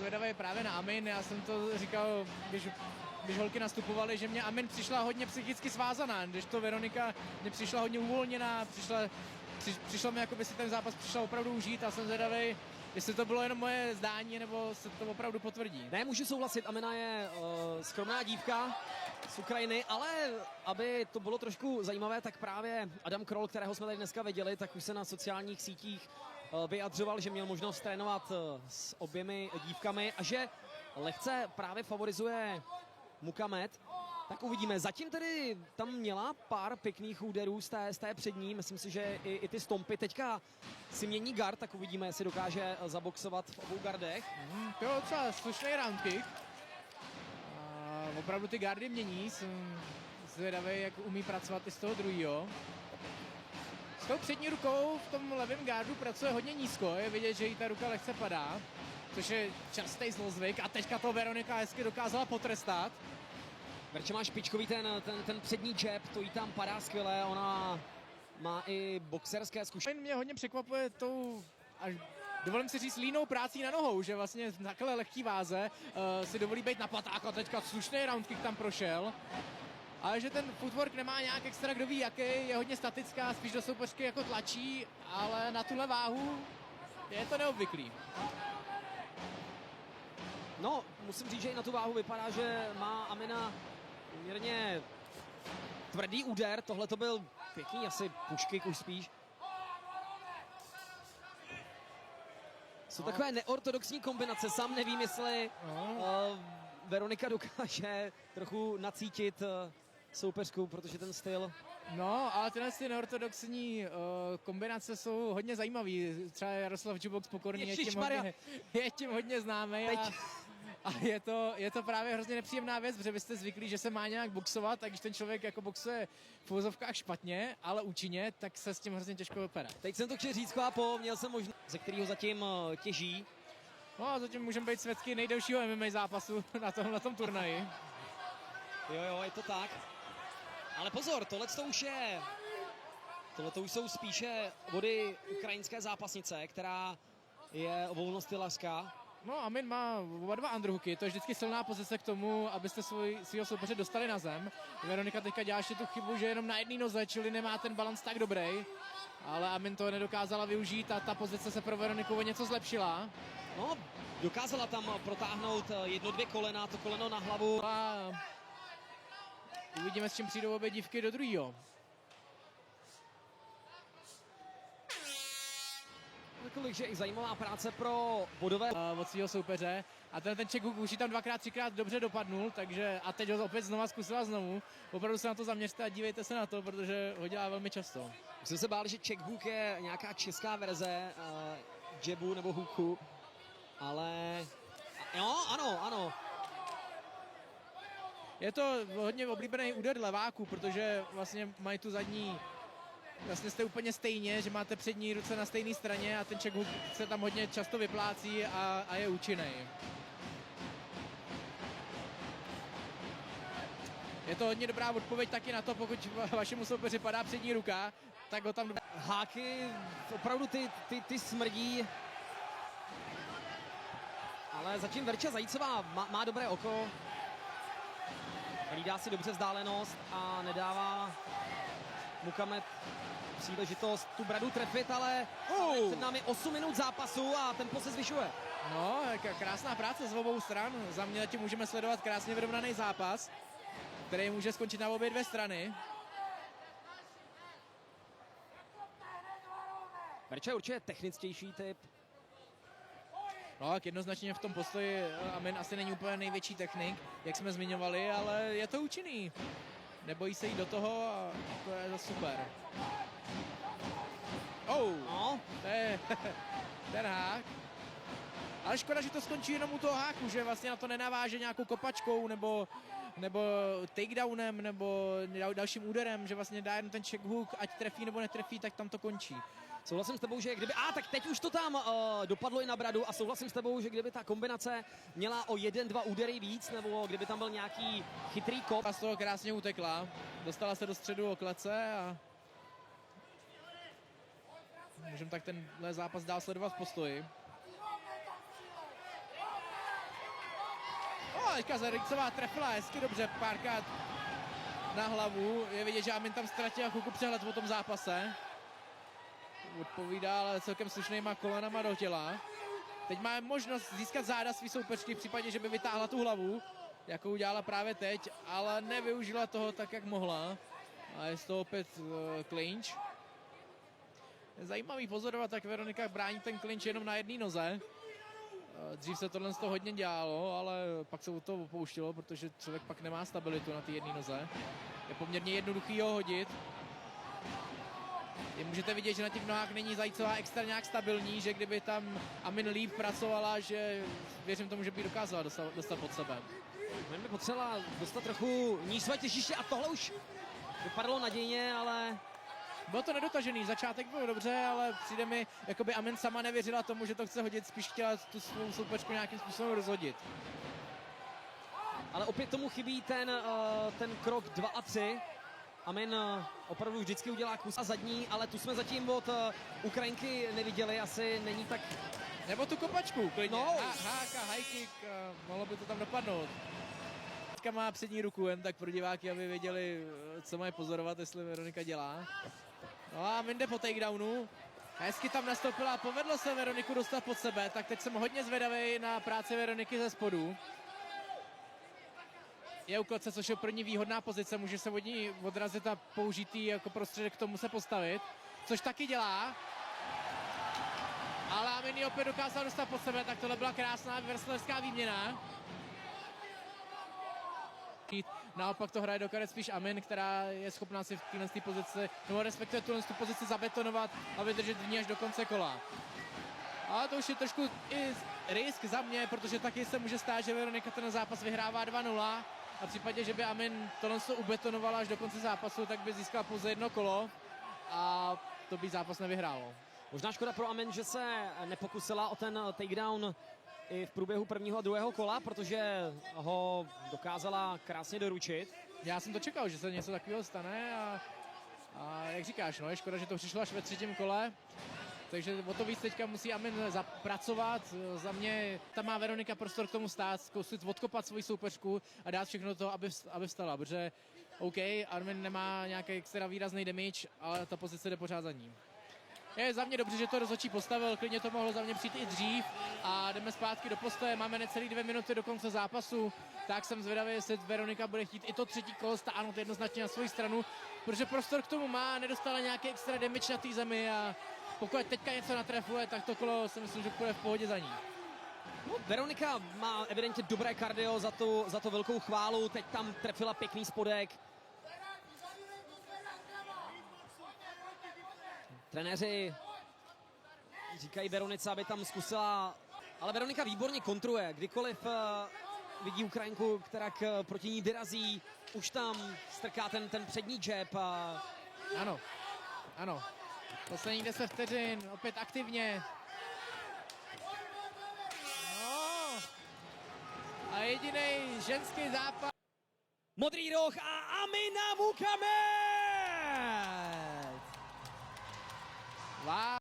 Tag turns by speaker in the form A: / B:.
A: zvědavý právě na Amin. Já jsem to říkal, když holky nastupovaly, že mě Amin přišla hodně psychicky svázaná, když to Veronika mě přišla hodně uvolněná, přišlo mi, jako by si ten zápas přišel opravdu užít a jsem zvědavý, jestli to bylo jenom moje zdání, nebo se to opravdu potvrdí.
B: Ne, můžu souhlasit, Amina je skromná dívka z Ukrajiny, ale aby to bylo trošku zajímavé, tak právě Adam Kroll, kterého jsme tady dneska viděli, tak už se na sociálních sítích vyjadřoval, že měl možnost trénovat s oběmi dívkami a že lehce právě favorizuje Mukamet. Tak uvidíme. Zatím tedy tam měla pár pěkných úderů z té přední. Myslím si, že i ty stompy. Teďka si mění gard, tak uvidíme, jestli dokáže zaboxovat v obou gardech.
A: To je docela slušný round kick. A opravdu ty gardy mění. Jsem zvědavý, jak umí pracovat i z toho druhého. S tou přední rukou v tom levém gardu pracuje hodně nízko. Je vidět, že jí ta ruka lehce padá, což je častý zlozvyk. A teďka to Veronika hezky dokázala potrestat.
B: Verče má špičkový ten přední jab, to jí tam padá skvěle, ona má i boxerské zkušenosti.
A: Mě hodně překvapuje tou, až dovolím si říct, línou prácí na nohou, že vlastně v takhle lehký váze si dovolí být na paták a teďka slušný round kick tam prošel. Ale že ten footwork nemá nějak extra, kdo ví jaký, je hodně statická, spíš do soupeřky jako tlačí, ale na tuhle váhu je to neobvyklý.
B: No, musím říct, že i na tu váhu vypadá, že má Amina poměrně tvrdý úder, tohle to byl pěkný, asi pušky už spíš. Jsou takové neortodoxní kombinace, sám nevím, jestli Veronika dokáže trochu nacítit soupeřku, protože ten styl...
A: No, ale tyhle ty neortodoxní kombinace jsou hodně zajímavý. Třeba Jaroslav Džubox Pokorný je tím hodně známý. A je to právě hrozně nepříjemná věc, protože vy jste zvyklí, že se má nějak boxovat, a když ten člověk jako boxuje v uvozovkách špatně, ale účinně, tak se s tím hrozně těžko vypadá.
B: Teď jsem to chtěl říct, chlápo, měl jsem možnost, ze kterého zatím těží.
A: No a zatím můžeme být svědky nejdelšího MMA zápasu na tom turnaji.
B: Jo, je to tak. Ale pozor, tohle už jsou spíše body ukrajinské zápasnice, která je o volnosti laska.
A: No, Amin má oba dva underhooky, to je vždycky silná pozice k tomu, abyste svého soupeře dostali na zem. Veronika teďka dělá ještě tu chybu, že jenom na jedné noze, čili nemá ten balans tak dobrý. Ale Amin to nedokázala využít a ta pozice se pro Veroniku o něco zlepšila.
B: No, dokázala tam protáhnout 1-2 kolena, to koleno na hlavu.
A: A uvidíme, s čím přijdou obě dívky do druhého.
B: Kolik, že i zajímavá práce pro bodové
A: od svého soupeře. A ten check hook už tam 2x, 3x dobře dopadnul, takže a teď ho opět zkusila znovu. Opravdu se na to zaměřte a dívejte se na to, protože ho dělá velmi často.
B: Už jsem se bál, že check hook je nějaká česká verze jabu nebo hooku, ale jo, ano.
A: Je to hodně oblíbený úder leváků, protože vlastně mají tu zadní, vlastně jste úplně stejně, že máte přední ruce na stejné straně a ten check hook se tam hodně často vyplácí a je účinný. Je to hodně dobrá odpověď taky na to, pokud vašemu soupeři padá přední ruka, tak ho tam...
B: Háky, opravdu ty smrdí. Ale zatím Verča Zajícová má dobré oko. Hlídá si dobře vzdálenost a nedává Mukamet příležitost tu bradu trefit, ale před námi 8 minut zápasu a tempo se zvyšuje.
A: No, krásná práce z obou stran. Za mě tím můžeme sledovat krásně vyrovnaný zápas, který může skončit na obě dvě strany.
B: Verča je určitě techničtější typ.
A: No, tak jednoznačně v tom postoji Amin asi není úplně největší technik, jak jsme zmiňovali, ale je to účinný. Nebojí se jít do toho a to je super.
B: No.
A: To je ten hák. Ale škoda, že to skončí jenom u toho háku, že vlastně na to nenaváže nějakou kopačkou nebo takedownem nebo dalším úderem, že vlastně dá jen ten check hook, ať trefí nebo netrefí, tak tam to končí.
B: Souhlasím s tebou, že kdyby... tak teď už to tam dopadlo i na bradu a souhlasím s tebou, že kdyby ta kombinace měla o 1-2 údery víc, nebo kdyby tam byl nějaký chytrý kop.
A: A z toho krásně utekla. Dostala se do středu oklece a můžeme tak tenhle zápas dál sledovat v postoji. teďka Zericová trefila hezky dobře, párkrát na hlavu. Je vidět, že Amin tam ztratil chvilku přehled o tom zápase. Odpovídá, ale celkem slušnýma kolenama do těla. Teď má možnost získat záda svý soupeřky v případě, že by vytáhla tu hlavu, jakou udělala právě teď, ale nevyužila toho tak, jak mohla. A je z toho opět clinch. Je zajímavý pozorovat, jak Veronika brání ten clinch jenom na jedné noze. Dřív se tohle z toho hodně dělalo, ale pak se od toho opouštilo, protože člověk pak nemá stabilitu na té jedné noze. Je poměrně jednoduchý ho hodit. Můžete vidět, že na těch nohách není Zajícová extra nějak stabilní, že kdyby tam Amin líp pracovala, že věřím tomu, že by dokázala dostat pod sebe.
B: Amin by potřebovala dostat trochu níž své těžiště a tohle už vypadalo nadějně, ale...
A: Bylo to nedotažený, začátek byl dobře, ale přijde mi, jakoby Amin sama nevěřila tomu, že to chce hodit, spíš chtěla tu svou soupeřku nějakým způsobem rozhodit.
B: Ale opět tomu chybí ten krok 2 a 3. Amin opravdu vždycky udělá kus a zadní, ale tu jsme zatím od Ukrajinky neviděli, asi není tak...
A: Nebo tu kopačku, klidně.
B: No.
A: Háka, high kick, mohlo by to tam dopadnout. Teďka má přední ruku jen tak pro diváky, aby věděli, co mají pozorovat, jestli Veronika dělá. No a Amin jde po takedownu. Hezky tam nastoupila a povedlo se Veroniku dostat pod sebe, tak teď jsem hodně zvědavý na práci Veroniky ze spodu. Je u klece, což je pro ní výhodná pozice, může se od ní odrazit a použít jí jako prostředek k tomu se postavit, což taky dělá. Ale Amin ji opět dokázal dostat pod sebe, tak tohle byla krásná wrestlerská výměna. Naopak to hraje do karet spíš Amin, která je schopná si v téhle pozici, nebo respektive tu pozici zabetonovat a vydržet v ní až do konce kola. Ale to už je trošku i risk za mě, protože taky se může stát, že Veronika ten zápas vyhrává 2-0 a v případě, že by Amin tohle ubetonovala až do konce zápasu, tak by získala pouze jedno kolo a to by zápas nevyhrálo.
B: Možná škoda pro Amin, že se nepokusila o ten takedown i v průběhu prvního a druhého kola, protože ho dokázala krásně doručit.
A: Já jsem to čekal, že se něco takového stane a jak říkáš, no, je škoda, že to přišlo až ve třetím kole. Takže o to víc teďka musí Amin zapracovat. Za mě tam má Veronika prostor k tomu stát, zkusit odkopat svoji soupeřku a dát všechno to, aby vstala. Protože OK, Amin nemá nějaký extra výrazný damage, ale ta pozice jde pořád za ním. Je za mě dobře, že to rozhodčí postavil, klidně to mohlo za mě přijít i dřív a jdeme zpátky do postoje, máme necelý 2 minuty do konce zápasu, tak jsem zvědavý, jestli Veronika bude chtít i to třetí kolo stáhnout jednoznačně na svou stranu, protože prostor k tomu má, nedostala nějaký extra damage na té zemi a pokud teďka něco natrefuje, tak to kolo si myslím, že bude v pohodě za ní.
B: No, Veronika má evidentně dobré kardio za to velkou chválu, teď tam trefila pěkný spodek. Trenéři říkají Veronice, aby tam zkusila, ale Veronika výborně kontruje, kdykoliv vidí Ukrajinku, která proti ní vyrazí, už tam strká ten přední jab.
A: Ano. Poslední 10 vteřin, opět aktivně. No. A jediný ženský zápas.
B: Modrý roh a Amina Muhammad!
A: Wow.